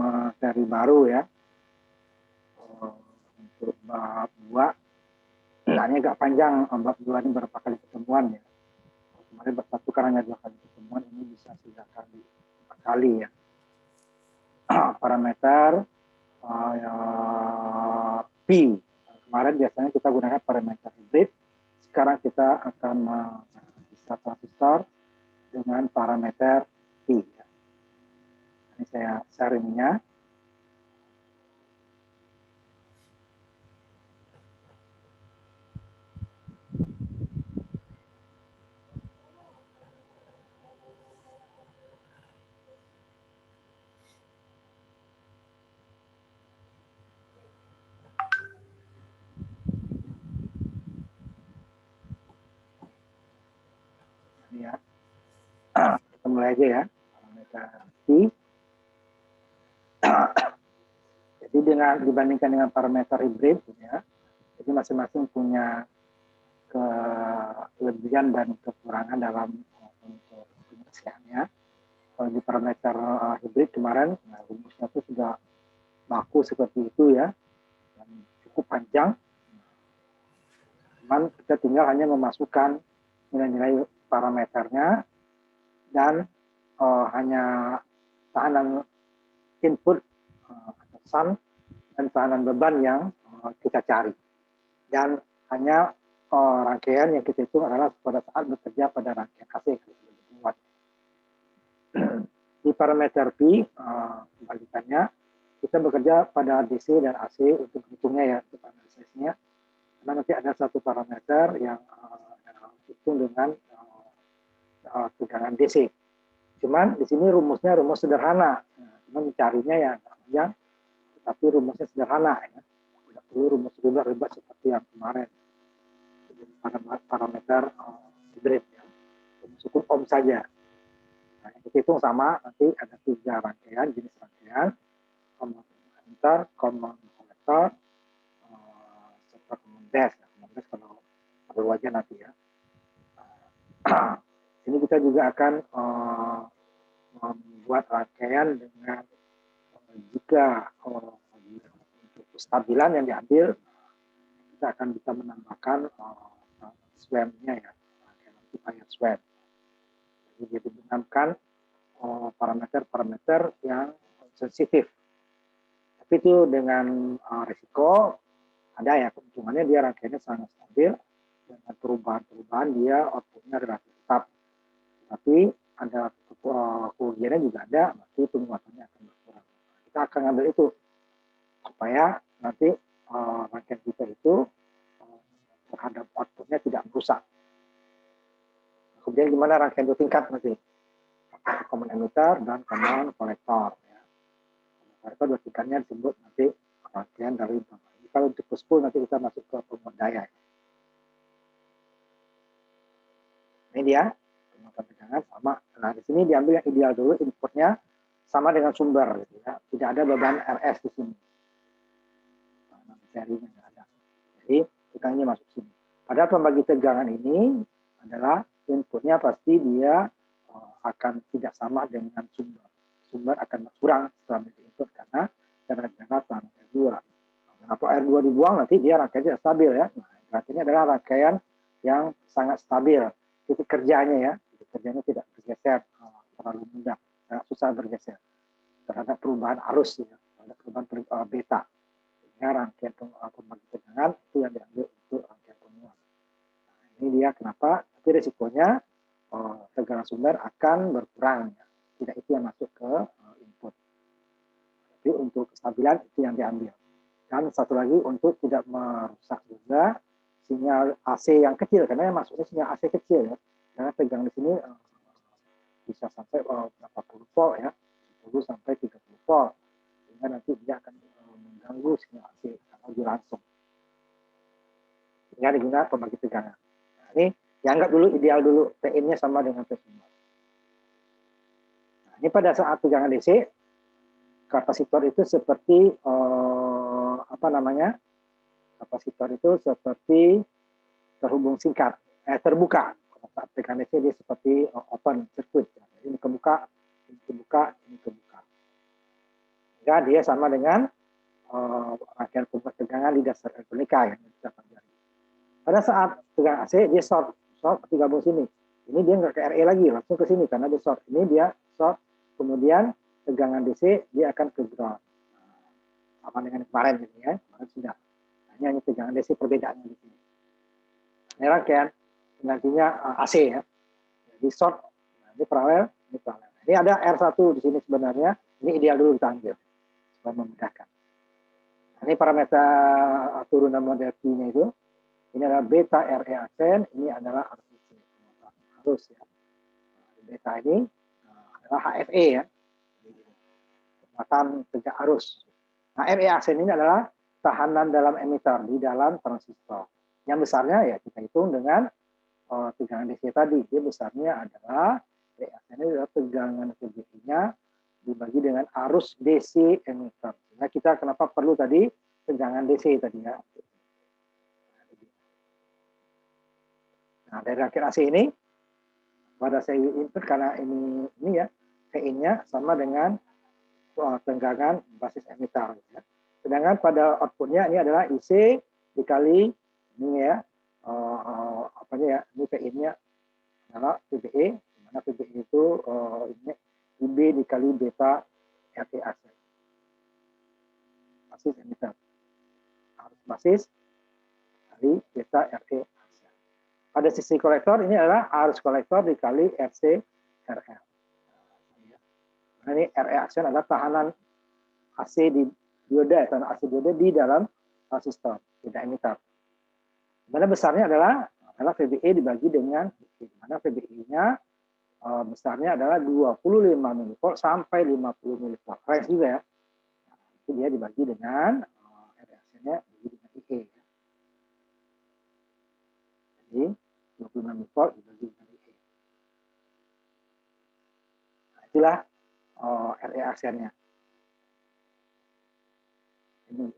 materi baru ya. Untuk bab 2, ini agak panjang. Bab 2 ini berapa kali pertemuan ya. Kemarin bab 1 kan hanya 2 kali pertemuan, ini bisa 3 kali, 4 kali ya. Parameter ya, P. Kemarin biasanya kita gunakan parameter hibrid. Sekarang kita akan bisa transistor dengan parameter P. Ini saya share ininya. Ini ya. Kita mulai aja ya. Parameter P. Jadi dibandingkan dengan parameter hibrid ya, jadi masing-masing punya kelebihan dan kekurangan dalam untuk penyelesaiannya. Kalau di parameter hibrid kemarin, rumusnya itu sudah baku seperti itu ya, dan cukup panjang. Cuman kita tinggal hanya memasukkan nilai-nilai parameternya dan hanya tahanan input atau sum dan tahanan beban yang kita cari. Dan hanya rangkaian yang kita hitung adalah pada saat bekerja pada rangkaian AC. Di parameter P, kebalikannya, kita bekerja pada DC dan AC untuk hitungnya ya, untuk analisisnya. Karena nanti ada satu parameter yang hitung dengan tegangan DC. Cuman di sini rumusnya rumus sederhana. Cuman mencarinya ya panjang, tapi rumusnya sederhana ya. Tidak perlu rumus ribet-ribet seperti yang kemarin. Parameter hibrid ya. Rumus hukum Ohm saja. Nah, yang kita hitung sama, nanti ada 3 rangkaian, jenis rangkaian, common emitter, common collector, serta common base. Common base kalau perlu aja nanti ya. Ini kita juga akan membuat rangkaian dengan jika untuk kestabilan yang diambil, kita akan bisa menambahkan swam-nya ya, rangkaian amplifier swam. Jadi digunakan parameter-parameter yang sensitif. Tapi itu dengan risiko ada ya, keuntungannya dia rangkaiannya sangat stabil, dengan perubahan-perubahan dia outputnya relatif tetap. Tapi ada kerugiannya juga ada, berarti penguatannya akan berkurang. Kita akan ngambil itu supaya nanti rangkaian kita itu terhadap outputnya tidak merusak. Kemudian gimana rangkaian itu tingkat nanti? Common emitter dan common collector. Ya. Collector 2 tingkatnya disebut nanti rangkaian dari kalau untuk push-pull nanti kita masuk ke penguat daya. Ini dia penguatan tegangan sama. Nah di sini diambil yang ideal dulu, inputnya sama dengan sumber. Gitu ya. Tidak ada beban RS di sini. Nah, serinya nggak ada. Jadi tegangannya masuk sini. Padahal pembagi tegangan ini adalah inputnya pasti dia akan tidak sama dengan sumber. Sumber akan berkurang setelah input karena gara-gara tahanan R2. Nah, kalau R2 dibuang nanti dia rangkaian tidak stabil ya. Nah, berarti ini adalah rangkaian yang sangat stabil. Titik kerjanya ya, titik kerjanya tidak bergeser terlalu mudah, sangat susah bergeser terhadap perubahan arus ya, terhadap perubahan beta. Sehingga rangkaian pembagi tegangan itu yang diambil untuk rangkaian penguat. Nah, ini dia kenapa, tapi risikonya tegangan sumber akan berkurang. Ya. Tidak itu yang masuk ke input. Tapi untuk kestabilan itu yang diambil. Dan satu lagi untuk tidak merusak juga sinyal AC yang kecil, karena yang masuknya sinyal AC kecil ya. Karena tegangan di sini bisa sampai berapa puluh volt ya, 10 sampai 30 volt. Sehingga nanti dia akan mengganggu sinyal AC kalau langsung. Sehingga digunakan pembagi tegangan. Nah, ini dianggap dulu ideal dulu, PN-nya sama dengan P sumber. Nah, ini pada saat tegangan DC, kapasitor itu seperti kapasitor itu seperti terhubung singkat, terbuka. Pada saat tegangan DC dia seperti open circuit. Ini kebuka, ini kebuka, ini kebuka. Sehingga dia sama dengan rangkaian pembuat tegangan di dasar elektronika yang kita pelajari. Pada saat tegangan AC dia short digabung sini. Ini dia nggak ke RE lagi, langsung ke sini karena dia short. Ini dia short, kemudian tegangan DC dia akan ke ground. Sama dengan kemarin ini ya, kemarin sudah. Hanya tegangan DC perbedaannya di sini. Ini rangkaian nantinya AC ya. Jadi short, ini paralel, ini paralel. Ini ada R1 di sini sebenarnya. Ini ideal dulu kita ambil supaya memudahkan. Ini parameter turunan model Q-nya itu. Ini adalah beta RE aksen, ini adalah arus ya. Beta ini adalah HFE ya. Kekuatan tegak arus. Nah, RE aksen ini adalah tahanan dalam emitter di dalam transistor. Yang besarnya ya kita hitung dengan tegangan DC tadi. Dia besarnya adalah RE aksen ini adalah tegangan VDI-nya dibagi dengan arus DC emitter. Nah, kita kenapa perlu tadi tegangan DC tadi ya. Nah, dari rangkaian AC ini pada saya input karena ini ya VI-nya sama dengan tegangan basis emitter. Ya. Sedangkan pada outputnya ini adalah IC dikali ini ya apanya ya ini VI-nya adalah VBE, di mana VBE itu ini IB dikali beta RE aksen. Basis emitter. Harus basis kali beta RE aksen. Pada sisi kolektor ini adalah arus kolektor dikali RC RL. Nah, ini RE aksen adalah tahanan AC di dioda, tahanan AC dioda di dalam transistor, tidak emitter. Mana besarnya adalah VBE dibagi dengan mana VBE-nya besarnya adalah 25 mV sampai 50 mV. Range juga ya. Nah, itu dia dibagi dengan RE aksennya dibagi dengan IE. Jadi 26 mV dibagi dengan IE. Nah, itulah RE aksennya. Ini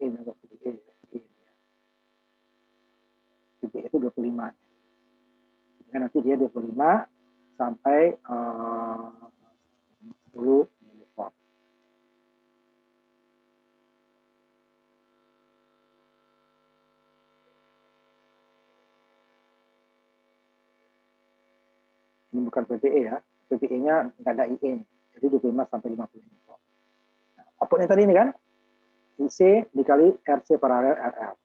VBE itu 25. Dan nanti dia 25 sampai 10 mV. Ini bukan PPE ya. PPE-nya nggak ada IE. Jadi 25 sampai 50 mV. Nah, outputnya tadi ini kan IC dikali RC paralel RL.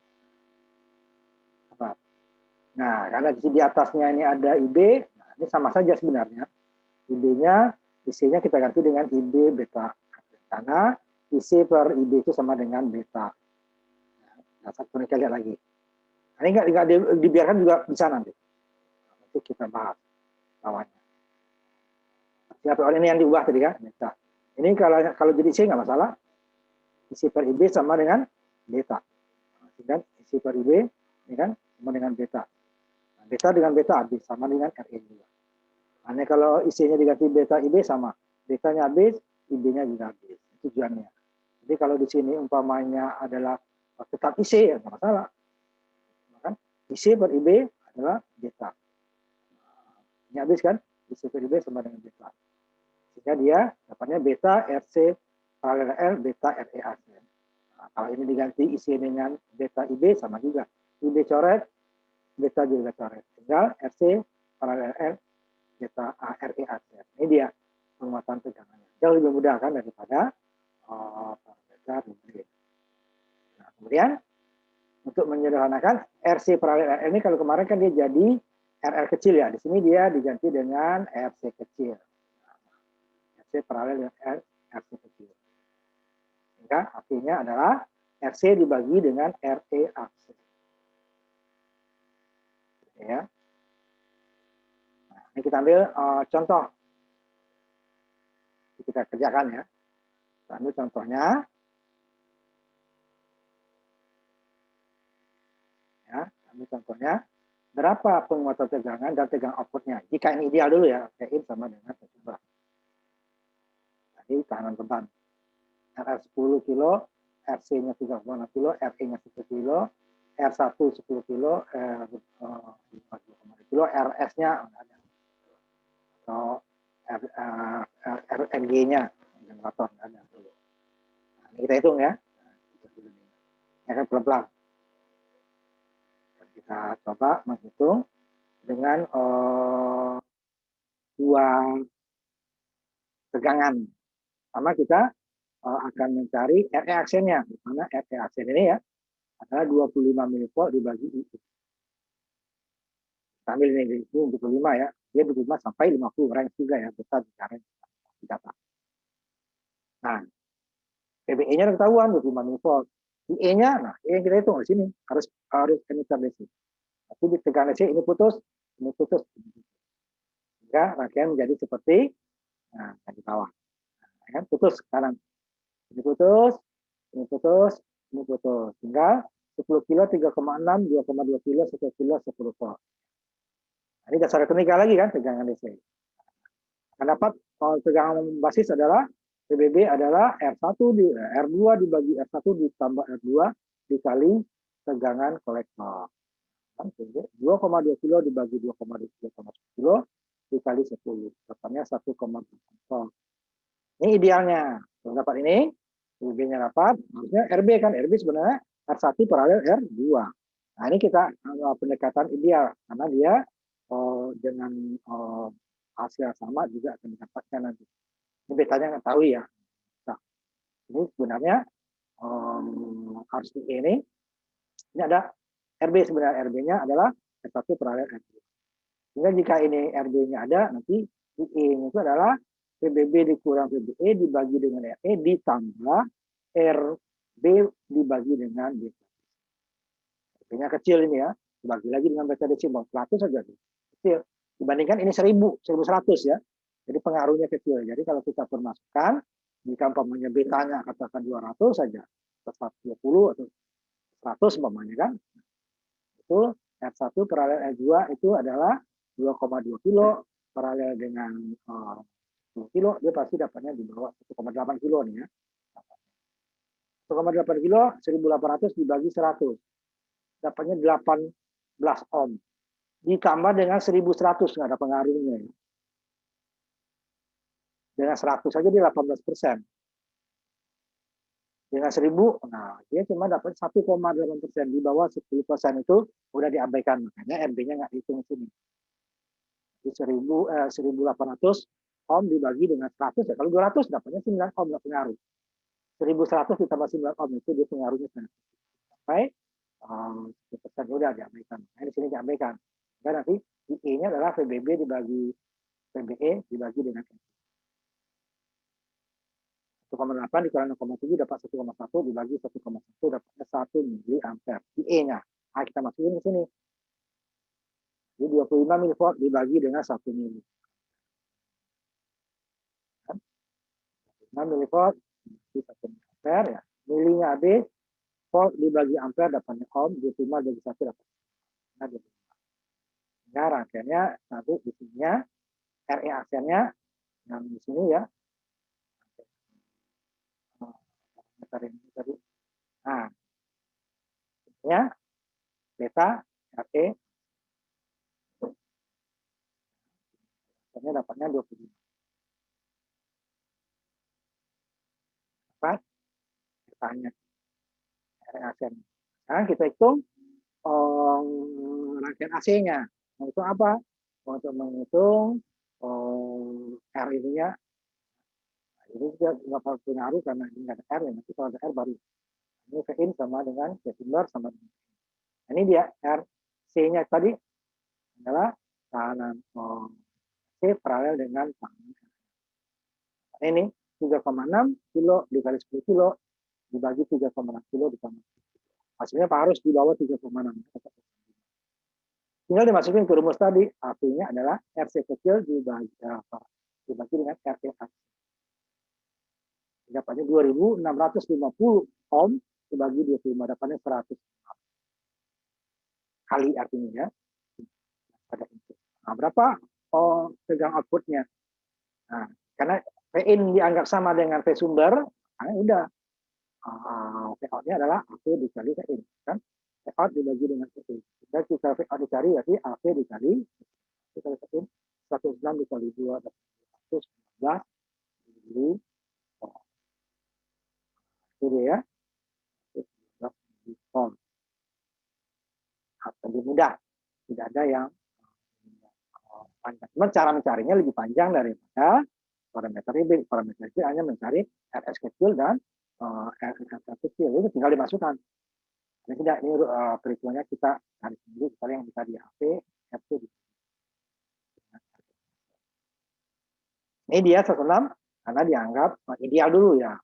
Nah, karena di atasnya ini ada IB, nah ini sama saja sebenarnya. IB-nya, IC-nya kita ganti dengan IB beta. Karena IC per IB itu sama dengan beta. Nah, satu kita lihat lagi. Nah, ini nggak dibiarkan juga bisa nanti. Nanti kita bahas lawannya. Siapa ini yang diubah tadi kan? Beta. Ini kalau jadi IC nggak masalah. IC per IB sama dengan beta. Dan IC per IB ini kan sama dengan beta. Beta dengan beta habis, sama dengan RE juga. Hanya kalau IC-nya diganti beta IB sama. Betanya habis, IB-nya juga habis. Tujuannya. Jadi kalau di sini umpamanya adalah tetap IC, ya nggak masalah. Kan? IC per IB adalah beta. Ini habis kan? IC per IB sama dengan beta. Sehingga dia dapatnya beta RC paralel L, beta RE aksen. Nah, kalau ini diganti IC dengan beta IB sama juga. IB coret, beta juga coret. Tinggal RC paralel L beta RE aksen. Ini dia penguatan tegangannya. Jauh lebih mudah kan daripada parameter hibrid. Nah, kemudian untuk menyederhanakan RC paralel RL ini kalau kemarin kan dia jadi RL kecil ya. Di sini dia diganti dengan RC kecil. RC paralel dengan RC kecil. Sehingga artinya adalah RC dibagi dengan RE aksen. Ya. Nah, ini kita ambil contoh. Kita kerjakan ya. Kita ambil contohnya. Ya, ambil contohnya. Berapa penguatan tegangan dan tegangan outputnya? Jika ini ideal dulu ya, PIN sama dengan coba. Tadi tahanan beban. RR 10 kilo, RC-nya 3,6 kilo, RE-nya 1 kilo, R1 10 kilo, R2,5 kilo, RS-nya atau RNG-nya generator ada dulu. Nah, Kita hitung ya. Ya kan pelan-pelan. Kita coba menghitung dengan dua tegangan. Pertama kita akan mencari RE aksennya. Di mana RE aksen ini ya adalah 25 mV dibagi I. Ambil ini 25 ya. Dia 25 sampai 50 range juga ya. Kita bicara data. Nah, PBE-nya ketahuan 25 mV. IE-nya, nah, yang kita hitung di sini harus emitter DC. Tapi di tegangan DC ini putus, ini putus. Sehingga rangkaian menjadi seperti nah, di bawah. Nah, kan putus sekarang. Ini putus, ini putus, ini putus. Sehingga 10 kilo 3,6, 2,2 kilo, 1 kilo 10 volt. Nah, ini dasar elektronika lagi kan tegangan DC. Akan dapat tegangan basis adalah PBB adalah R1 di R2 dibagi R1 ditambah R2 dikali tegangan kolektor. 2,2 kilo dibagi 2,2 kilo dikali 10. Totalnya 1,8 volt. Ini idealnya. Kalau dapat ini, PBB-nya dapat, harusnya RB kan. RB sebenarnya R1 paralel R2. Nah, ini kita pendekatan ideal karena dia dengan hasil sama juga akan didapatkan nanti. Ini betanya nggak tahu ya. Nah, ini sebenarnya harus ini ada RB sebenarnya RB-nya adalah R1 paralel R2. Sehingga jika ini RB-nya ada, nanti IE-nya itu adalah PBB dikurang PBE dibagi dengan RE ditambah RB dibagi dengan beta. RB-nya kecil ini ya, dibagi lagi dengan beta desimal 100 saja kecil. Dibandingkan ini 1000, 1100 ya. Jadi pengaruhnya kecil. Jadi kalau kita permasukkan, jika umpamanya betanya katakan 200 saja, 120 atau 100 umpamanya kan, itu R1 paralel R2 itu adalah 2,2 kilo paralel dengan 10 kilo, dia pasti dapatnya di bawah 1,8 kilo nih ya. 1,8 kilo, 1800 dibagi 100. Dapatnya 18 ohm. Ditambah dengan 1100, nggak ada pengaruhnya. Dengan 100 saja dia 18%. Dengan 1000, nah dia cuma dapat 1,8%. Di bawah 10% itu udah diabaikan. Makanya RB-nya nggak dihitung sini. Di 1800 ohm dibagi dengan 100 ya. Kalau 200 dapatnya 9 ohm nggak pengaruh. 1100 ditambah 9 ohm itu dia pengaruhnya sampai 10% udah diabaikan. Nah, di sini diabaikan. Dan nanti IE-nya adalah PBB dibagi PBE dibagi dengan 1,8 dikurangi 0,7 dapat 1,1 dibagi 1,1 dapatnya 1 mili ampere. IE-nya. Nah, kita masukin ke sini. Jadi 25 mV dibagi dengan 1 mili. 5 mV dibagi 1 mili ampere ya. Milinya habis, volt dibagi ampere dapatnya ohm, 25 dibagi 1 dapat. Nah, 25. Nah, rangkaiannya satu di sininya, RE aksennya yang di sini ya. Tadi. Nah, ya, beta RE aksennya dapatnya 25. Dapat betanya RE aksen. Sekarang kita hitung rangkaian AC-nya. Untuk apa? Untuk menghitung R ininya. Ini juga nggak pengaruh karena ini nggak ada R ya. Nanti kalau ada R baru. Ini V in sama dengan V sumber sama dengan. Nah, ini dia R C-nya tadi adalah tekanan C paralel dengan tekanan. Ini 3,6 kilo dikali 10 kilo dibagi 3,6 kilo ditambah. Hasilnya harus di bawah 3,6. Tinggal dimasukin ke rumus tadi, artinya adalah RC kecil dibagi dengan RT aksen. Dapatnya 2650 ohm dibagi 25, dapatnya 100 kali artinya ya. Nah, berapa tegang outputnya? Nah, karena V in dianggap sama dengan V sumber, nah udah V out-nya adalah AC dikali V in. Kan? V out dibagi dengan V in. Dan kita V out dicari, berarti AC dikali V in 106 dikali 2 119 dikali Jadi ya, lebih mudah, tidak ada yang panjang. Cuma cara mencarinya lebih panjang daripada parameter ini. Parameter itu hanya mencari RS kecil dan RS kecil, itu tinggal dimasukkan. Ini tidak, ini perhitungannya kita cari sendiri, misalnya yang bisa di HP, F2 di. Ini dia 106 karena dianggap ideal dulu ya.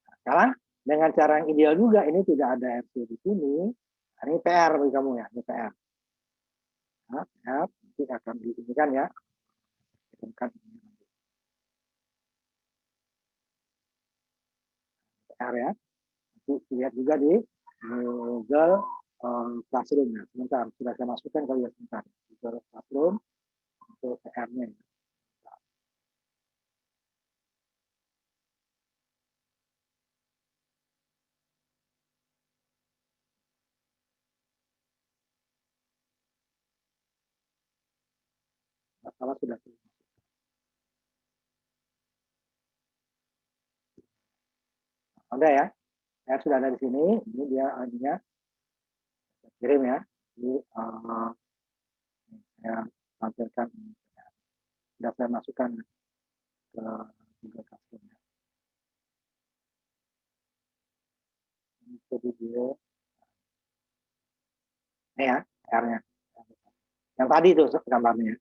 Nah, sekarang dengan cara yang ideal juga, ini tidak ada FC di sini. Nah, ini PR bagi kamu ya, ini PR. Nah, nanti akan diinginkan ya. PR ya. Nanti lihat juga di Google Classroom ya. Sebentar, sudah saya masukkan kali ya sebentar. Google Classroom untuk PR-nya. Masalah sudah ada ya. PR sudah ada di sini. Ini dia ininya. Kirim ya. Jadi saya tampilkan. Sudah saya masukkan ke Google Classroom ya. Ini video. Ini ya, PR-nya. Yang tadi itu gambarnya.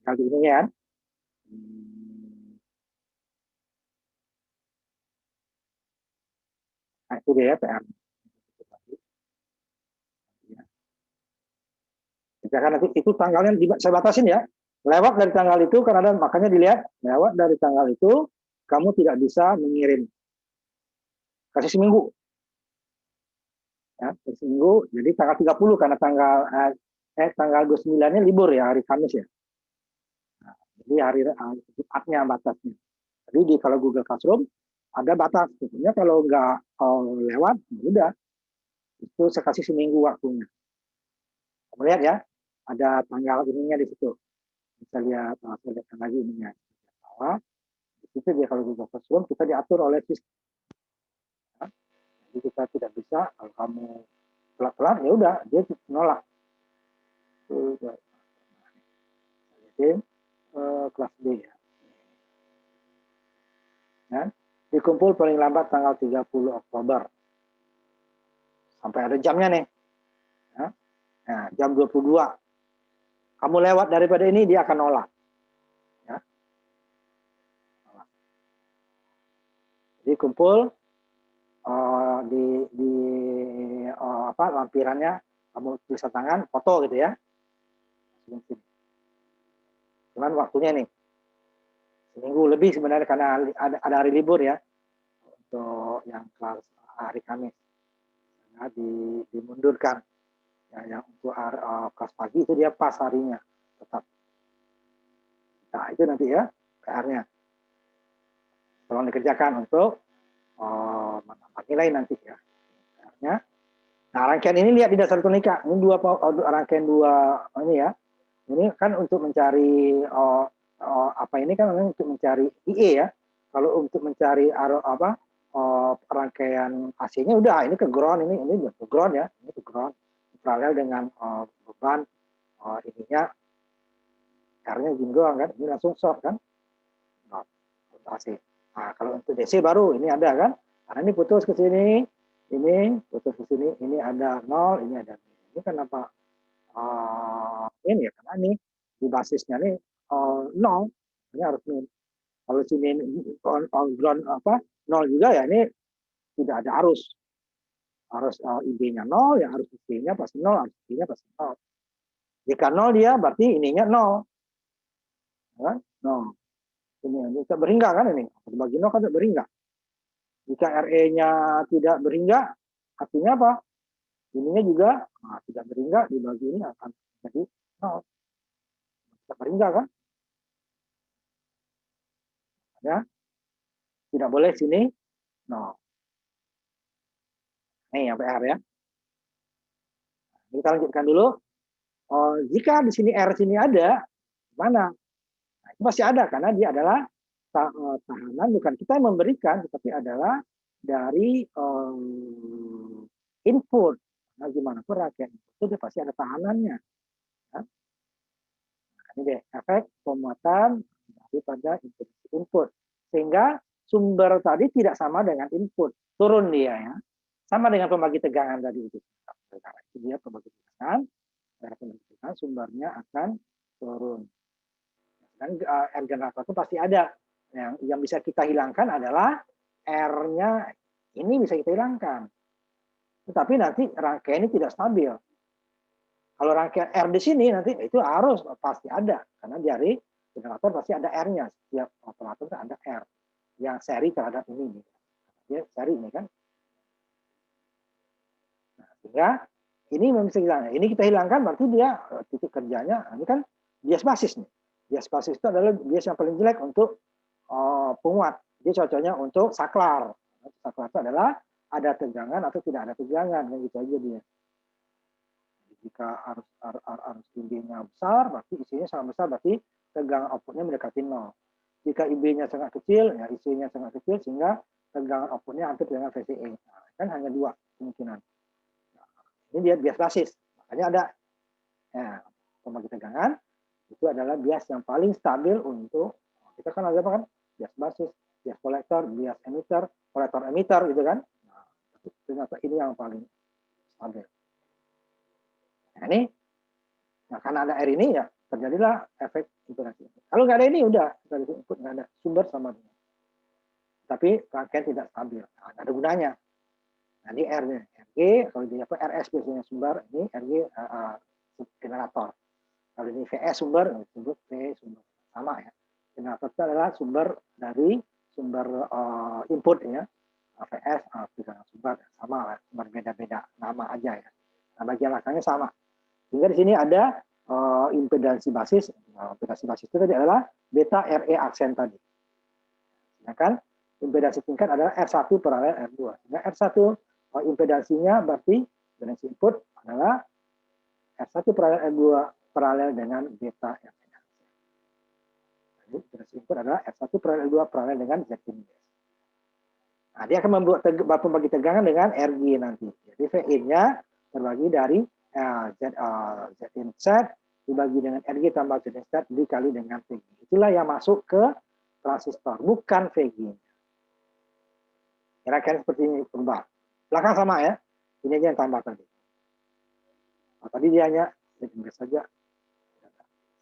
Kali ini ya. Nah, itu dia PR. Karena nanti itu tanggalnya saya batasin ya. Lewat dari tanggal itu, karena makanya dilihat, lewat dari tanggal itu, kamu tidak bisa mengirim. Kasih seminggu. Ya, seminggu, jadi tanggal 30 karena tanggal 29-nya libur ya, hari Kamis ya. Nah, jadi hari Jumatnya batasnya. Jadi kalau Google Classroom ada batas. Tentunya kalau nggak lewat, ya udah. Itu saya kasih seminggu waktunya. Kamu lihat ya, ada tanggal ininya di situ. Bisa lihat, saya lihatkan lagi ininya. Bahwa di situ dia kalau Google Classroom kita diatur oleh sistem. Jadi kita tidak bisa, kalau kamu pelan-pelan ya udah dia menolak. Jadi kelas B ya. Ya. Dikumpul paling lambat tanggal 30 Oktober. Sampai ada jamnya nih. Ya. Nah, jam 22. Kamu lewat daripada ini, dia akan nolak. Ya. Jadi kumpul di lampirannya, kamu tulisan tangan, foto gitu ya. Cuman waktunya nih, seminggu lebih sebenarnya karena ada hari libur ya, untuk yang kelas hari Kamis. Ya, dimundurkan. Ya, yang untuk kelas pagi itu dia pas harinya tetap. Nah itu nanti ya PR-nya. Tolong dikerjakan untuk menambah nilai nanti ya. PR-nya. Nah rangkaian ini lihat di dasar tunika. Ini rangkaian dua ini ya. Ini kan untuk mencari apa ini kan untuk mencari IE ya. Kalau untuk mencari rangkaian AC-nya udah ini ke ground, ini ke ground ya, ini ke ground paralel dengan beban ininya karena jinggoang kan, ini langsung short kan, AC. Nah kalau untuk DC baru ini ada kan, karena ini putus ke sini, ini putus ke sini, ini ada 0, ini ada ini kenapa ini ya karena ini di basisnya nih 0, ini harus min. Kalau sini on ground 0 juga ya ini tidak ada arus. Harus ID-nya 0, ya harus ID-nya pasti 0, harus ID-nya pasti 0. Jika 0 dia berarti ininya 0. Ya, 0. Ini bisa berhingga kan ini. Bagi 0 kan tidak berhingga. Jika RE-nya tidak berhingga, artinya apa? Ininya juga tidak berhingga, dibagi ini akan jadi 0. Tidak berhingga kan? Ya. Tidak boleh sini 0. Ini yang PR ya. Kita lanjutkan dulu. Jika di sini R sini ada, mana? Nah, Masih ada karena dia adalah tahanan, bukan kita yang memberikan, tetapi adalah dari input. Nah, gimana pun rangkaian itu dia pasti ada tahanannya. Ya. Nah, ini deh efek pemuatan daripada input. Sehingga sumber tadi tidak sama dengan input, turun dia ya. Sama dengan pembagi tegangan tadi itu. Itu dia pembagi tegangan, dari pembagi tegangan sumbernya akan turun. Dan R generator itu pasti ada. Yang bisa kita hilangkan adalah R-nya ini bisa kita hilangkan. Tetapi nanti rangkaian ini tidak stabil. Kalau rangkaian R di sini nanti itu harus pasti ada. Karena dari generator pasti ada R-nya. Setiap operator ada R. Yang seri terhadap ini. Ya, seri ini kan. Nah, sehingga ini bisa hilangkan. Ini kita hilangkan berarti dia titik kerjanya. Ini kan bias basis nih. Bias basis itu adalah bias yang paling jelek untuk penguat. Dia cocoknya untuk saklar. Saklar itu adalah ada tegangan atau tidak ada tegangan, gitu aja dia. Jika arus IB-nya besar, berarti IC-nya sangat besar, berarti tegangan output-nya mendekati 0. Jika IB-nya sangat kecil, ya IC-nya sangat kecil, sehingga tegangan output-nya hampir dengan VCE. Nah, kan hanya dua kemungkinan. Nah, ini dia bias basis. Makanya ada pembagi tegangan, itu adalah bias yang paling stabil untuk, kita kan ada apa kan? Bias basis, bias kolektor, bias emitter, kolektor emitter gitu kan. Nah, ternyata ini yang paling stabil. Nah ini, nah karena ada R ini ya terjadilah efek impedansi. Kalau nggak ada ini udah dari input nggak ada, sumber sama dengan. Tapi rangkaian tidak stabil, nah, nggak ada gunanya. Nah ini R-nya, RG, kalau dia apa RS biasanya sumber, ini RG generator. Kalau ini VS sumber, disebut V sumber, sama ya. Generator itu adalah sumber dari sumber input ya. VS sumber sama lah, sumber beda-beda nama aja ya. Nah bagian belakangnya sama. Sehingga di sini ada impedansi basis. Impedansi basis itu tadi adalah beta RE aksen tadi. Sedangkan impedansi tingkat adalah R1 paralel R2. Sehingga R1 impedansinya berarti impedansi input adalah R1 paralel R2 paralel dengan beta RE. Jadi impedansi input adalah R1 paralel R2 paralel dengan Z index. Nah, dia akan membuat pembagi tegangan dengan RG nanti. Jadi VIN-nya terbagi dari Z inset dibagi dengan RG tambah Z inset dikali dengan VG. Itulah yang masuk ke transistor, bukan VG. Kira-kira seperti ini berubah. Belakang sama ya. Ini aja yang tambah tadi. Nah, tadi dia hanya Z index saja.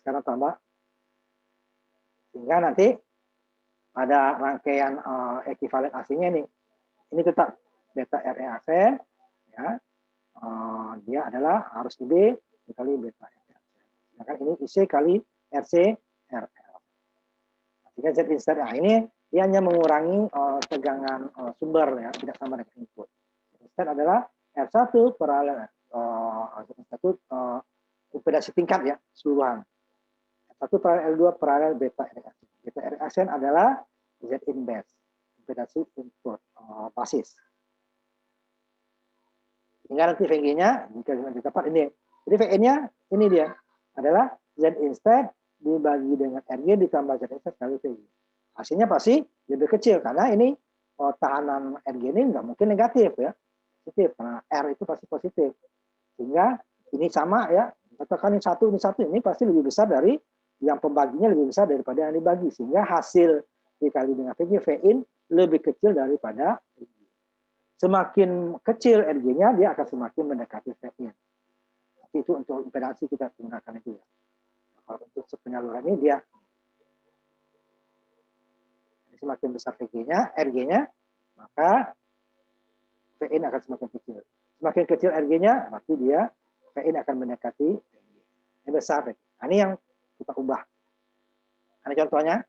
Sekarang tambah. Sehingga nanti ada rangkaian ekuivalen AC-nya nih. Ini tetap beta RE AC ya. Dia adalah arus IB dikali beta RE. Sedangkan ini IC kali RC RL. Jika Z instead, nah ini dia hanya mengurangi tegangan sumber ya, tidak sama dengan input. Instead adalah R1 paralel impedansi tingkat ya, seluruhan. R1 paralel L2 paralel beta RE. Beta RE aksen adalah Z in base, impedansi input basis. Hingga nanti VG-nya jika didapat ini. Jadi VN-nya ini dia adalah Z instead dibagi dengan RG ditambah Z instead kali VG. Hasilnya pasti lebih kecil karena ini tahanan RG ini nggak mungkin negatif ya, positif. Karena R itu pasti positif. Sehingga ini sama ya, katakan ini satu ini pasti lebih besar dari yang pembaginya lebih besar daripada yang dibagi, sehingga hasil dikali dengan VG VIN lebih kecil daripada VG. Semakin kecil RG-nya, dia akan semakin mendekati VIN. Itu untuk impedansi kita gunakan itu ya. Kalau untuk penyaluran ini dia semakin besar VG-nya, RG-nya, maka VIN akan semakin kecil. Semakin kecil RG-nya, berarti dia VIN akan mendekati VG. Ini besar. Nah, ini yang kita ubah. Ini contohnya.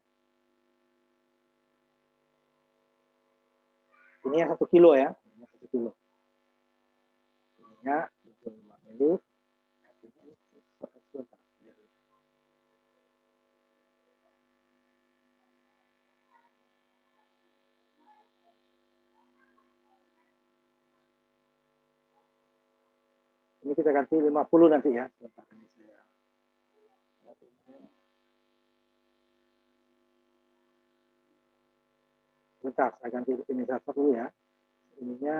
Ini yang 1 kilo ya. 1 kilo. Ininya 25 mili. Ini kita ganti 50 nanti ya. Bentar, saya ganti inisiator dulu ya. Ininya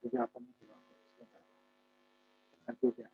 38. Ganti ya.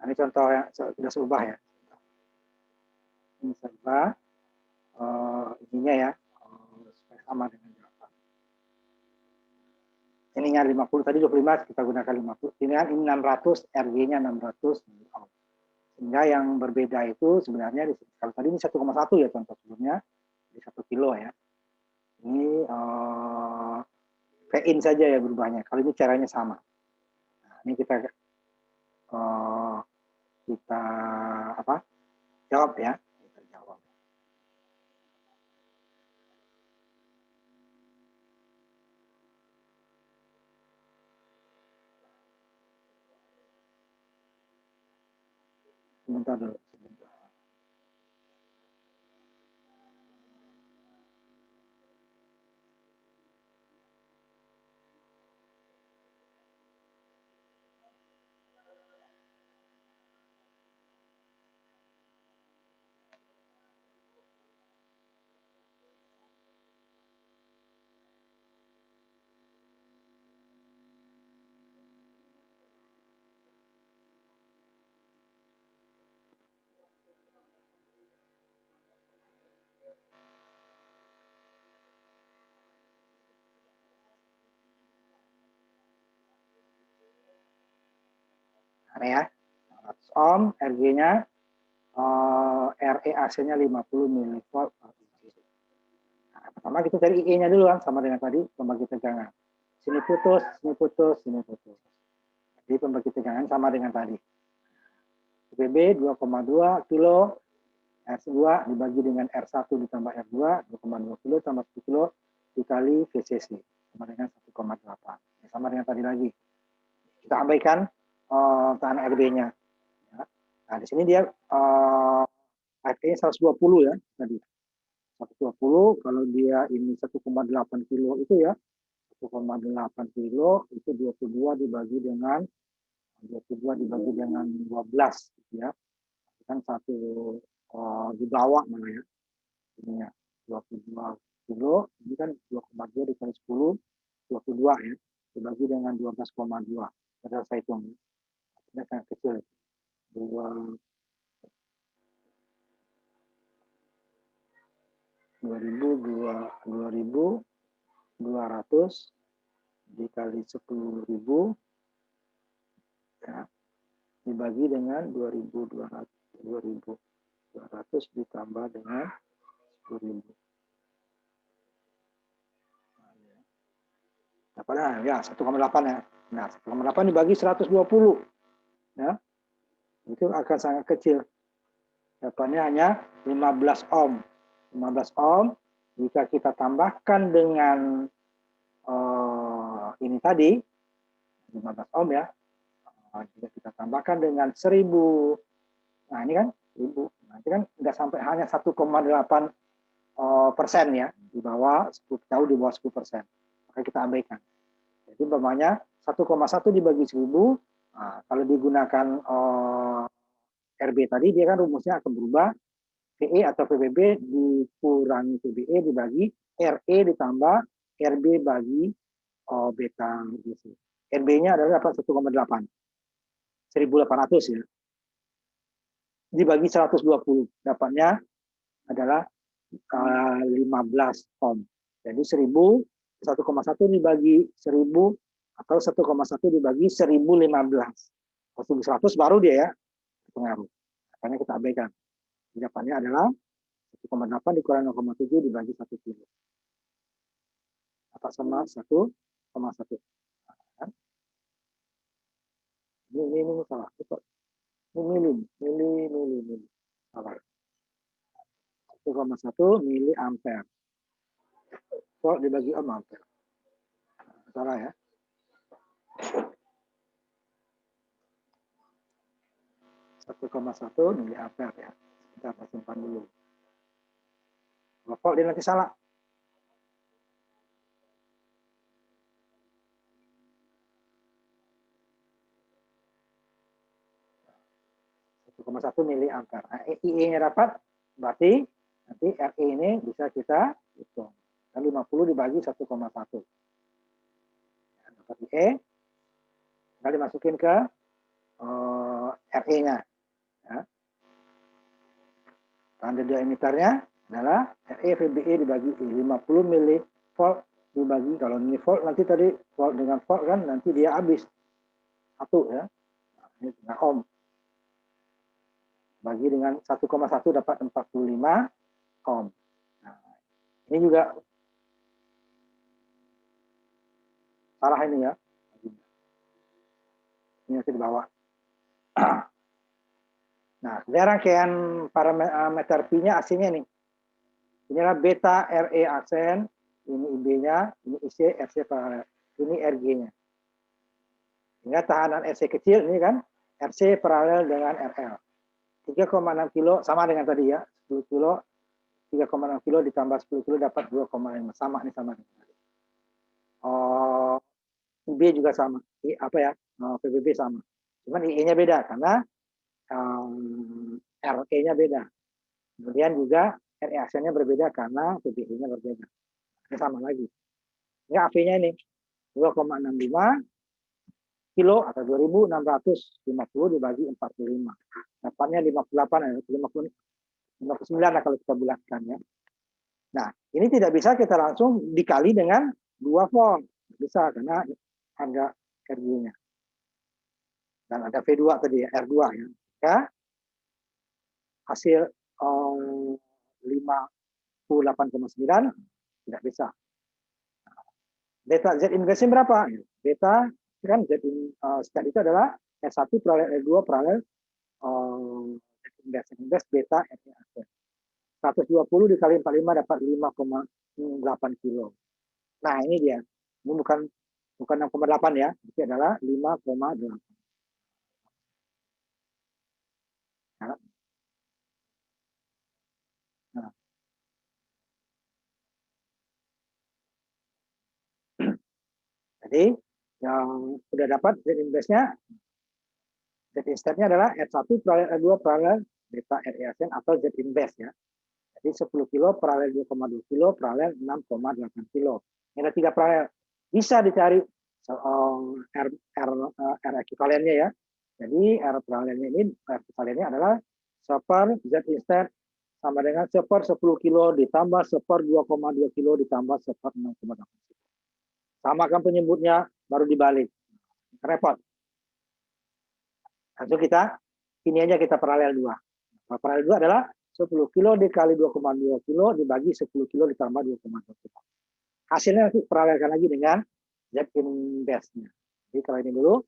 Nah, ini contoh yang sudah saya ubah ya. Ini saya ubah ininya ya, supaya sama dengan Java. Ininya 50, tadi 25, kita gunakan 50. Ini kan ini 600, RG-nya 600. Sehingga yang berbeda itu sebenarnya, kalau tadi ini 1,1 ya contoh sebelumnya, di 1 kilo ya. Ini V-in saja ya berubahnya. Kalau ini caranya sama. Nah, ini kita apa? Jawab ya. Kita jawab. Sebentar dulu. Nah, ya. 100 ohm, RG-nya REAC-nya 50 mV. Nah, pertama kita cari IE-nya dulu kan, sama dengan tadi pembagi tegangan. Sini putus, sini putus, sini putus. Jadi pembagi tegangan sama dengan tadi. PB 2,2 kilo, R2 dibagi dengan R1 ditambah R2, 2,2 kilo tambah 1 kilo dikali VCC, sama dengan 1,8. Sama dengan tadi lagi. Kita abaikan tahan RB-nya. Ya. Nah, di sini dia RT-nya 120 ya tadi. 120, kalau dia ini 1,8 kilo itu ya, 1,8 kilo itu 22 dibagi dengan 12 gitu ya. Kan satu di bawah mana ya. Ini ya, 22 kilo, ini kan 2,2 dikali 10, 22 ya. Dibagi dengan 12,2. Padahal saya hitung. Ini sangat kecil. 2000 200 dikali 10.000 ya, dibagi dengan 2.200 ditambah dengan 10.000. Dapatnya ya 1,8 ya. Nah, 1,8 dibagi 120 ya. Itu akan sangat kecil. Dapatnya hanya 15 ohm. 15 ohm jika kita tambahkan dengan ini tadi 15 ohm ya. Jika kita tambahkan dengan 1000, nah ini kan 1000, nanti kan nggak sampai hanya 1,8 persen ya, di bawah 10, jauh di bawah 10%. Maka kita abaikan. Jadi umpamanya 1,1 dibagi 1000, nah, kalau digunakan RB tadi dia kan rumusnya akan berubah, PE atau PBB dikurangi PBE dibagi RE ditambah RB bagi beta GC. RB-nya adalah 1,8. 1.800 ya. Dibagi 120. Dapatnya adalah 15 ohm. Jadi 1,1 dibagi 1000 atau 1,1 dibagi 1015. Kalau 100 baru dia ya pengaruh. Makanya kita abaikan. Dapatnya adalah 1,8 dikurangi 0,7 dibagi 1 kilo. Apa sama 1,1. Ini salah. Ini mili. Salah. 1,1 mili ampere. Volt dibagi ohm ampere. Salah ya. 1,1 mili ampere ya. Kita simpan dulu. Kalau volt dia nanti salah. 1,1 mili ampere. Nah, IE-nya dapat, berarti nanti RE ini bisa kita hitung. 50 dibagi 1,1. Dapat IE, tinggal dimasukin ke RE-nya. Ya. Tanda diameternya adalah RE VBE dibagi I. 50 mili volt dibagi, kalau ini volt nanti tadi volt dengan volt kan nanti dia habis. 1 ya. Nah, ini dengan ohm. Bagi dengan 1,1 dapat 45 ohm. Nah, ini juga salah ini ya. Ini nanti di bawah. Nah, ini rangkaian parameter P-nya AC-nya nih. Inilah beta RE aksen, ini IB-nya, ini IC, RC paralel, ini RG-nya. Hingga tahanan RC kecil ini kan RC paralel dengan RL. 3,6 kilo sama dengan tadi ya, 10 kilo, 3,6 kilo ditambah 10 kilo dapat 2,5. Sama nih sama dengan tadi. IB juga sama, apa ya, PBB sama. Cuman IE-nya beda karena RE-nya beda. Kemudian juga RE aksennya berbeda karena PBE-nya berbeda. Ini sama lagi. Ini AV-nya ini 2,65 kilo atau 2.650 dibagi 45. Dapatnya 58, 59 lah kalau kita bulatkan ya. Nah, ini tidak bisa kita langsung dikali dengan 2 volt. Bisa karena ada RG-nya. Dan ada V2 tadi ya, R2 ya. Ya. Hasil 58,9 tidak bisa. Beta Z inverse berapa? Beta kan Z stat itu adalah R1 paralel R2 paralel Z inverse beta R2. 120 dikali 45 dapat 5,8 kilo. Nah, ini dia. Ini bukan 6,8 ya, ini adalah 5,8. Nah. Jadi yang sudah dapat Z inverse-nya, Z inverse-nya adalah R1 paralel R2 paralel beta RE atau Z inverse ya. Jadi 10 kilo paralel 2,2 kilo paralel 6,8 kilo. Ini ada 3 paralel. Bisa dicari R ekivalennya ya. Jadi R paralelnya ini, R ekivalennya adalah 1/, Z instead sama dengan 1/10 kilo ditambah 1/2,2 kilo ditambah 1/6,8 kilo. Samakan penyebutnya, baru dibalik. Repot. Langsung kita, ini aja kita paralel 2. Nah, paralel 2 adalah 10 kilo dikali 2,2 kilo dibagi 10 kilo ditambah 2,2 kilo. Hasilnya nanti paralelkan lagi dengan Z index-nya. Jadi kalau ini dulu,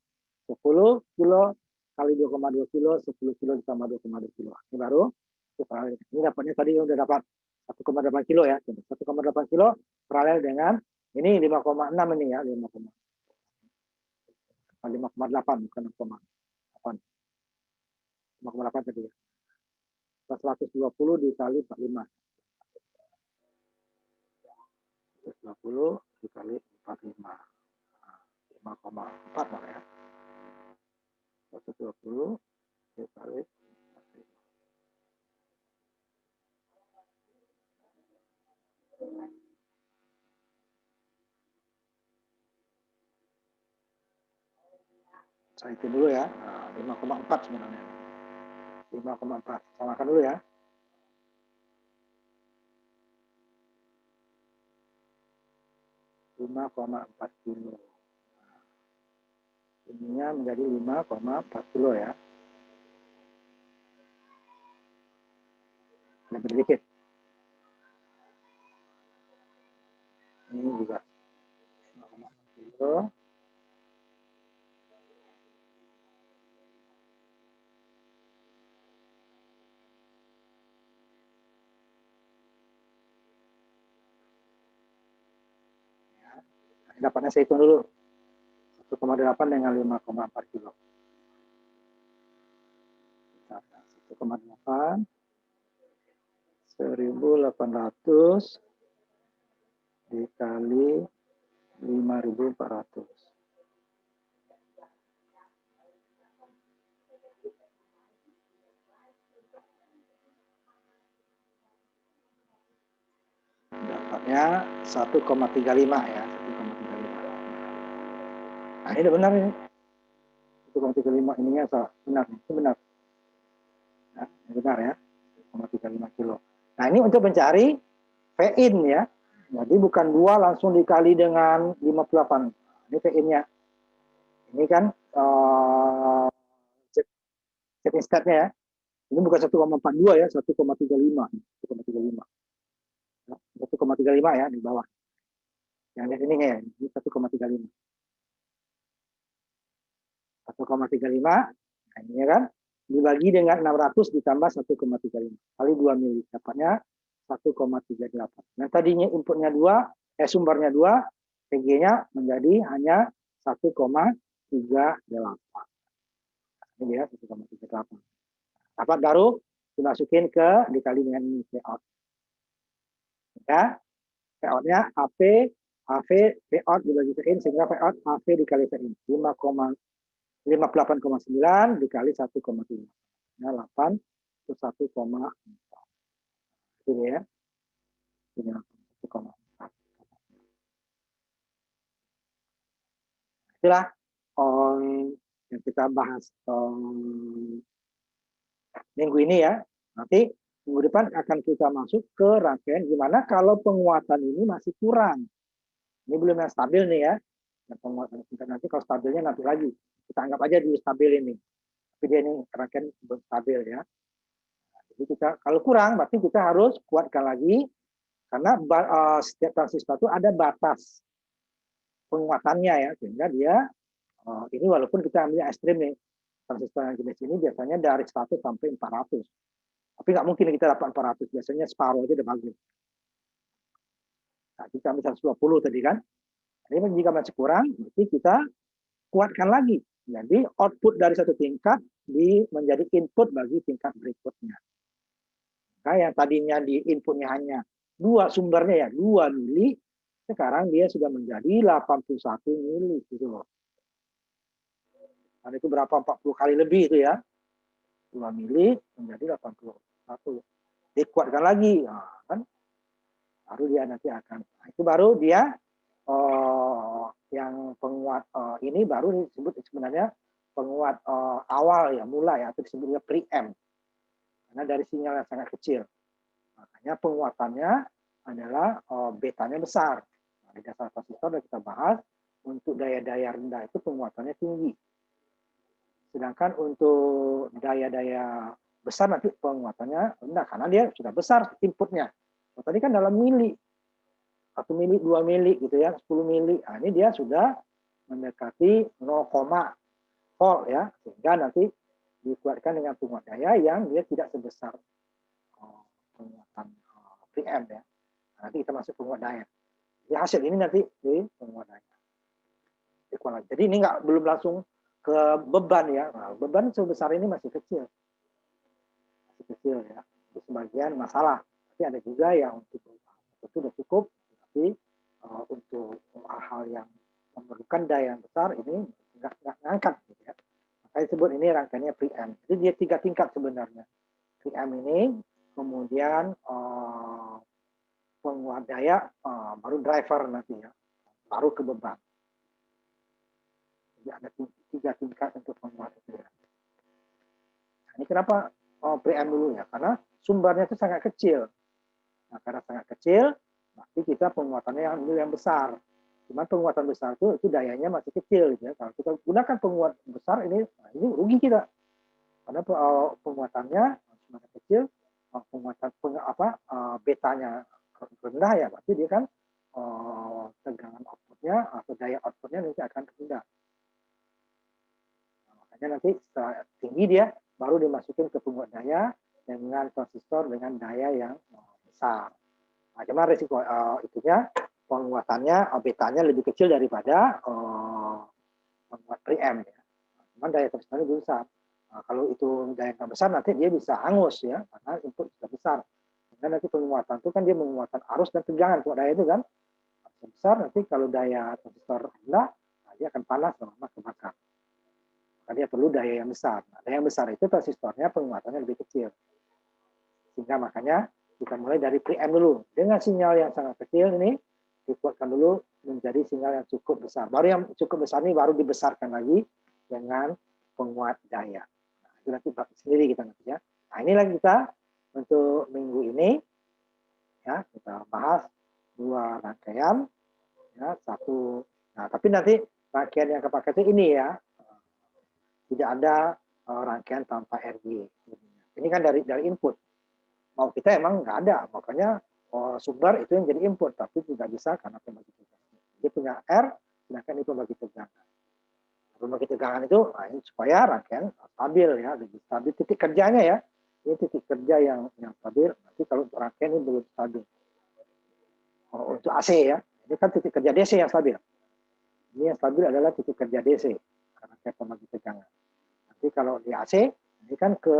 10 kilo kali 2,2 kilo, 10 kilo ditambah 2,2 kilo. Ini baru, ini dapatnya tadi udah dapat 1,8 kilo ya. 1,8 kilo paralel dengan ini 5,6 ini ya, 5,8 bukan 6,8. 5,8 tadi ya. 120 dikali 45. 120 dikali 45. 5,4 malah ya. 120 dikali 45. Saya hitung dulu ya. 5,4 sebenarnya. 5,4. Samakan dulu ya. 5,4 kilo. Ininya menjadi 5,4 kilo ya. Lebih sedikit. Ini juga 5,4 kilo. Dapatnya saya hitung dulu. 1,8 dengan 5,4 kilo. 1,8 1.800 dikali 5.400. Dapatnya 1,35 ya. 1,35. Nah ini udah benar ini. 1,35 ininya benar. Itu benar. Nah, ini benar ya. 1,35 kilo. Nah ini untuk mencari V-in ya. Jadi bukan 2 langsung dikali dengan 58. Ini V-in-nya. Ini kan setting state-nya ya. Ini bukan 1,42 ya, 1,35. 1,35. 1,35 ya di bawah. Yang lihat ini ya, ini 1,35. 1,35. Nah, ini kan dibagi dengan 600 ditambah 1,35 kali 2 mili. Dapatnya 1,38. Nah, tadinya inputnya 2, sumbernya 2, PG-nya menjadi hanya 1,38. Ini dia 1,38. Dapat baru dimasukin ke dikali dengan ini payout. Ya, payout-nya AP payout dibagi in sehingga payout AP dikali in 58,9 dikali 1,3. Nah, 8 itu 1,4. Itu ya. Ini 1,4. Itulah yang kita bahas minggu ini ya. Nanti minggu depan akan kita masuk ke rangkaian gimana kalau penguatan ini masih kurang. Ini belum yang stabil nih ya. Yang penguatan kita nanti kalau stabilnya nanti lagi. Kita anggap aja di stabil ini. Tapi dia ini rangkaian belum stabil ya. Jadi kita kalau kurang berarti kita harus kuatkan lagi karena setiap transistor itu ada batas penguatannya ya sehingga dia ini walaupun kita ambil ekstrim nih transistor yang jenis ini biasanya dari 100 sampai 400. Tapi nggak mungkin kita dapat 400, biasanya separuh aja udah bagus. Nah, kita ambil 120 tadi kan. Ini jika masih kurang, berarti kita kuatkan lagi. Jadi output dari satu tingkat menjadi input bagi tingkat berikutnya. Nah, yang tadinya di inputnya hanya 2 sumbernya ya 2 mili, sekarang dia sudah menjadi 81 mili gitu loh. Nah, itu berapa 40 kali lebih itu ya. 2 mili menjadi 81. Dikuatkan lagi, nah, kan baru dia nanti akan. Nah, itu baru dia yang penguat ini baru disebut sebenarnya penguat awal ya, mulai atau disebutnya preamp. Karena dari sinyal yang sangat kecil. Makanya penguatannya adalah betanya besar. Di dasar transistor sudah kita bahas, untuk daya-daya rendah itu penguatannya tinggi. Sedangkan untuk daya-daya besar nanti penguatannya rendah, karena dia sudah besar inputnya. Oh, tadi kan dalam mili, 1 mili, 2 mili gitu ya, 10 mili. Nah, ini dia sudah mendekati 0, volt ya, sehingga nanti dikuatkan dengan penguat daya yang dia tidak sebesar penguatan preamp ya. Nanti kita masuk penguat daya. Jadi hasil ini nanti di penguat daya. Jadi ini belum langsung ke beban ya. Nah, beban sebesar ini masih kecil ya. Itu sebagian masalah. Tapi ada juga yang untuk itu sudah cukup. Tapi untuk hal-hal yang memerlukan daya yang besar ini nggak ngangkat gitu ya. Makanya disebut ini rangkaiannya preamp. Jadi dia 3 tingkat sebenarnya. Preamp ini, kemudian penguat daya, baru driver nanti ya, baru ke beban. Jadi ada 3 tingkat untuk penguat itu ya. Nah, ini kenapa preamp dulu ya? Karena sumbernya itu sangat kecil. Nah, karena sangat kecil, berarti kita penguatannya yang besar. Cuman penguatan besar itu dayanya masih kecil gitu ya. Kalau kita gunakan penguat besar ini rugi kita. Karena penguatannya semakin kecil, penguatan betanya rendah ya, berarti dia kan tegangan outputnya atau daya outputnya nanti akan rendah. Nah, makanya nanti setelah tinggi dia baru dimasukin ke penguat daya dengan transistor dengan daya yang besar. Nah, cuma risiko itunya penguatannya betanya lebih kecil daripada penguat preamp ya. Cuman daya transistornya lebih besar. Nah, kalau itu daya yang besar nanti dia bisa hangus ya, karena input sudah besar. Dan nanti penguatan itu kan dia menguatkan arus dan tegangan. Kalau daya itu kan besar, nanti kalau daya transistor rendah, nah dia akan panas lama kebakar. Maka dia perlu daya yang besar. Nah, daya yang besar itu transistornya penguatannya lebih kecil. Sehingga makanya kita mulai dari preamp dulu. Dengan sinyal yang sangat kecil ini, dikuatkan dulu menjadi sinyal yang cukup besar. Baru yang cukup besar ini baru dibesarkan lagi dengan penguat daya. Nah, itu nanti sendiri kita nanti ya. Nah, inilah kita untuk minggu ini ya, kita bahas 2 rangkaian ya, 1. Nah, tapi nanti rangkaian yang kepakai itu ini ya. Tidak ada rangkaian tanpa RG. Ini kan dari input. Mau kita emang nggak ada, makanya sumber itu yang jadi input, tapi tidak bisa karena pembagi tegangan. Dia punya R, sedangkan itu pembagi tegangan. Pembagi tegangan itu ini supaya rangkaian stabil ya, lebih stabil titik kerjanya ya. Ini titik kerja yang stabil. Nanti kalau untuk rangkaian ini belum stabil. Untuk AC ya, ini kan titik kerja DC yang stabil. Ini yang stabil adalah titik kerja DC karena kayak pembagi tegangan. Nanti kalau di AC, ini kan ke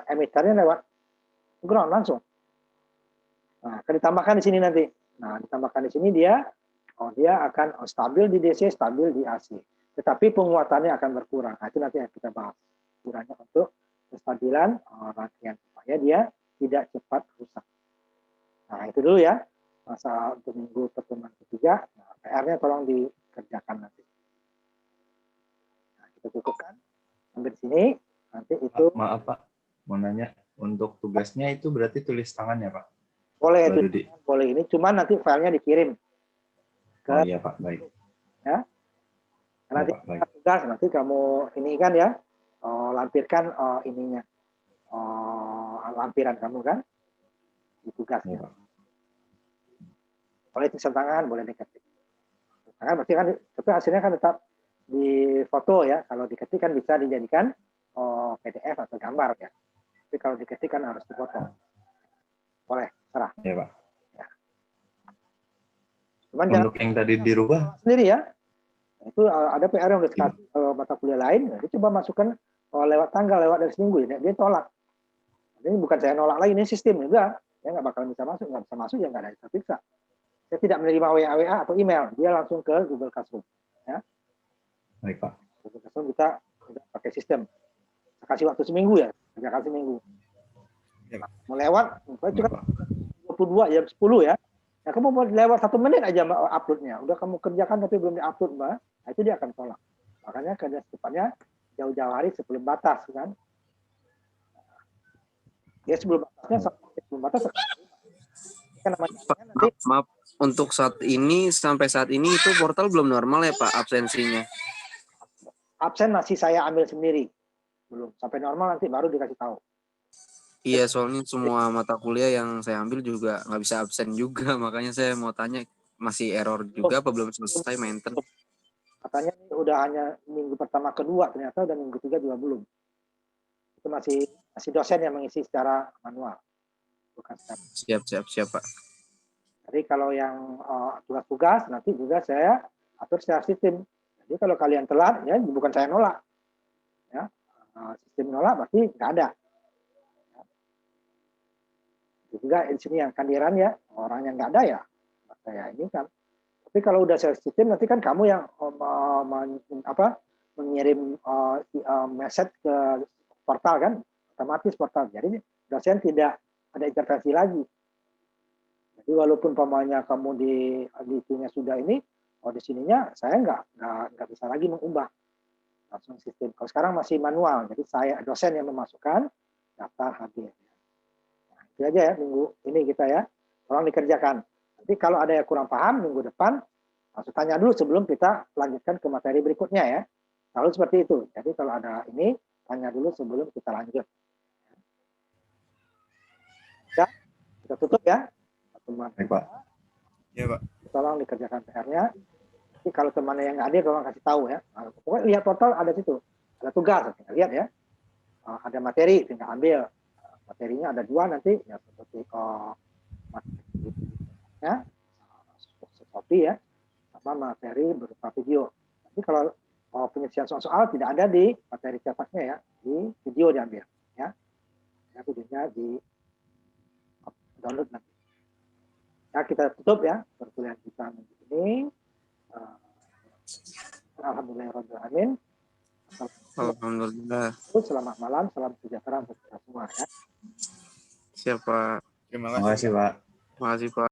emitternya lewat ground langsung. Nah, akan ditambahkan di sini nanti. Nah, ditambahkan di sini dia akan stabil di DC, stabil di AC. Tetapi penguatannya akan berkurang. Nah, itu nanti yang kita bahas. Kurangnya untuk kestabilan rangkaian supaya dia tidak cepat rusak. Nah, itu dulu ya. Masa untuk minggu pertemuan ketiga. Nah, PR-nya tolong dikerjakan nanti. Nah, kita cukupkan sampai di sini. Nanti itu. Maaf Pak, mau nanya. Untuk tugasnya itu berarti tulis tangan ya Pak? Boleh itu, boleh ini. Cuma nanti filenya dikirim ke. Oh iya Pak, baik. Ya. Nanti ya, Pak, tugas nanti kamu ini kan ya, lampirkan ininya, lampiran kamu kan di tugasnya. Ya, boleh tulisan tangan, boleh diketik. Tangan berarti kan, tapi hasilnya kan tetap di foto ya. Kalau diketik kan bisa dijadikan PDF atau gambar ya. Tapi kalau diketik kan harus dipotong. Boleh, serah. Ya Pak. Ya. Cuman untuk yang tadi dirubah sendiri ya. Itu ada PR yang udah dikasih mata kuliah lain, dia coba masukkan lewat tanggal, lewat dari seminggu ya, dia tolak. Ini bukan saya nolak lagi, ini sistem juga, ya nggak bakal bisa masuk, nggak bisa masuk ya nggak ada yang periksa. Saya tidak menerima WA atau email, dia langsung ke Google Classroom. Ya. Baik Pak. Google Classroom kita pakai sistem. Saya kasih waktu seminggu ya, saya kasih seminggu. Ya, mau lewat, itu kan 22 jam 10 ya. Nah, kamu mau lewat 1 menit aja uploadnya, udah kamu kerjakan tapi belum diupload Mbak, nah, itu dia akan tolak. Makanya kerja secepatnya jauh-jauh hari sebelum batas kan. Ya sebelum batasnya, sebelum batas kan namanya nanti maaf untuk sampai saat ini itu portal belum normal ya Pak absensinya? Absen masih saya ambil sendiri, belum sampai normal, nanti baru dikasih tahu. Iya, soalnya semua mata kuliah yang saya ambil juga nggak bisa absen juga, makanya saya mau tanya masih error juga apa belum selesai mainten? Katanya ini udah hanya minggu pertama kedua, ternyata udah minggu 3 juga belum. Itu masih dosen yang mengisi secara manual, bukan secara. Siap Pak. Jadi kalau yang tugas-tugas nanti juga saya atur secara sistem. Jadi kalau kalian telat, ya bukan saya nolak, ya sistem nolak berarti nggak ada. Juga di sini yang kandiran ya, orang yang nggak ada ya saya ini kan. Tapi kalau udah saya sistem nanti kan kamu yang mengirim message ke portal kan, otomatis portal. Jadi dosen tidak ada intervensi lagi. Jadi walaupun pamannya kamu di itunya sudah ini, di sininya saya nggak bisa lagi mengubah langsung sistem. Kalau sekarang masih manual, jadi saya dosen yang memasukkan daftar hadir. Nah, itu aja ya minggu ini kita ya, tolong dikerjakan. Nanti kalau ada yang kurang paham minggu depan, langsung tanya dulu sebelum kita lanjutkan ke materi berikutnya ya. Lalu seperti itu. Jadi kalau ada ini, tanya dulu sebelum kita lanjut. Ya, kita tutup ya. Teman. Baik, Pak. Ya, Pak. Tolong dikerjakan PR-nya. Jadi kalau temannya yang nggak hadir, tolong kasih tahu ya. Nah, pokoknya lihat portal ada situ. Ada tugas, tinggal lihat ya. Ada materi, tinggal ambil. Materinya ada 2 nanti, ya seperti ya, copy ya, sama materi berupa video. Nanti kalau penyelesaian soal-soal tidak ada di materi cetaknya ya, di video diambil ya. Ya videonya di download nanti. Ya kita tutup ya perkuliahan kita minggu ini. Alhamdulillahirrahmanirrahim. Alhamdulillah. Selamat malam, salam sejahtera untuk kita semua ya. Siap Pak. Terima Terima kasih, Pak. Terima kasih Pak.